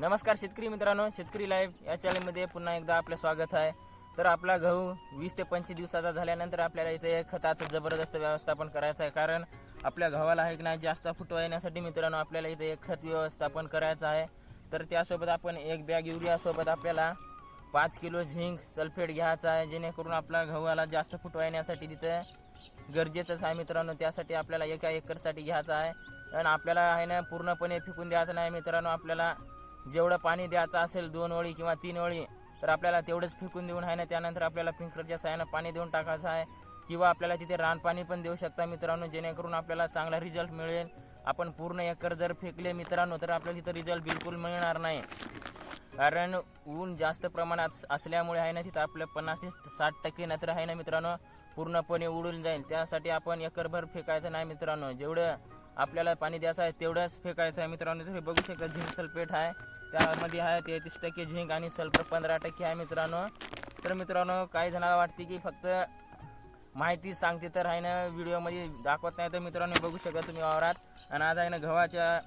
नमस्कार शेतकरी मित्रांनो, शेतकरी लाईव्ह या चॅनलमध्ये पुन्हा एकदा आपलं स्वागत आहे। तर आपला गहू 20 ते 25 दिवसाचा झाल्यानंतर आपल्याला इथे खताचं जबरदस्त व्यवस्थापन करायचं आहे। कारण आपल्या गव्हाला आहे की नाही जास्त फुटवा येण्यासाठी मित्रांनो आपल्याला इथे एक खत व्यवस्थापन करायचं आहे। तर त्यासोबत आपण एक बॅग युरिया सोबत आपल्याला 5 किलो झिंक सल्फेट घ्यायचा आहे, जेणेकरून आपला गव्हाला जास्त फुटवा येण्यासाठी तिथे गरजेचंच आहे मित्रांनो। त्यासाठी आपल्याला एका एकरसाठी घ्यायचा आहे आणि आपल्याला आहे ना पूर्णपणे फेकून द्यायचं नाही मित्रांनो। आपल्याला जेवढं पाणी द्यायचं असेल 2 ओळी किंवा 3 ओळी तर आपल्याला तेवढंच फेकून देऊन आहे ना त्यानंतर आपल्याला स्प्रिंकलरच्या साहाय्याने पाणी देऊन टाकायचं आहे, किंवा आपल्याला तिथे रानपाणी पण देऊ शकता मित्रांनो, जेणेकरून आपल्याला चांगला रिझल्ट मिळेल। आपण पूर्ण एकर जर फेकले मित्रांनो तर आपल्याला तिथे रिझल्ट बिलकुल मिळणार नाही, कारण ऊन जास्त प्रमाणात असल्यामुळे आहे ना तिथं आपलं 50 ते 60% नत्र आहे ना मित्रांनो पूर्णपणे उडून जाईल। त्यासाठी आपण एकरभर फेकायचं नाही मित्रांनो, जेवढं आपल्याला पाणी द्यायचं आहे तेवढंच फेकायचं आहे मित्रांनो। तुम्ही बघू शकता झिंक सल्फेट आहे, त्यामध्ये आहे 33% झिंक आणि सल्फर 15% आहे मित्रांनो। तर मित्रांनो काही जणांना वाटते की फक्त माहिती सांगते तर आहे ना व्हिडिओमध्ये दाखवत नाही, तर मित्रांनो बघू शकता तुम्ही वावरात आणि आज आहे ना गव्हाच्या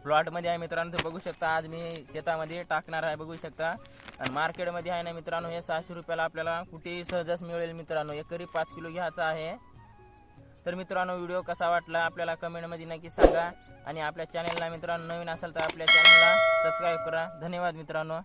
प्लॉटमध्ये आहे मित्रांनो। तुम्ही बघू शकता आज मी शेतामध्ये टाकणार आहे, बघू शकता। आणि मार्केटमध्ये आहे ना मित्रांनो हे 600 रुपयाला आपल्याला कुठेही सहजच मिळेल मित्रांनो। एकरी 5 किलो घ्यायचा आहे। तर मित्रांनो व्हिडिओ कसा वाटला आपल्याला कमेंटमध्ये नक्की सांगा, आणि आपल्या चॅनलला मित्रांनो नवीन असेल तर आपल्या चॅनलला सबस्क्राईब करा। धन्यवाद मित्रांनो।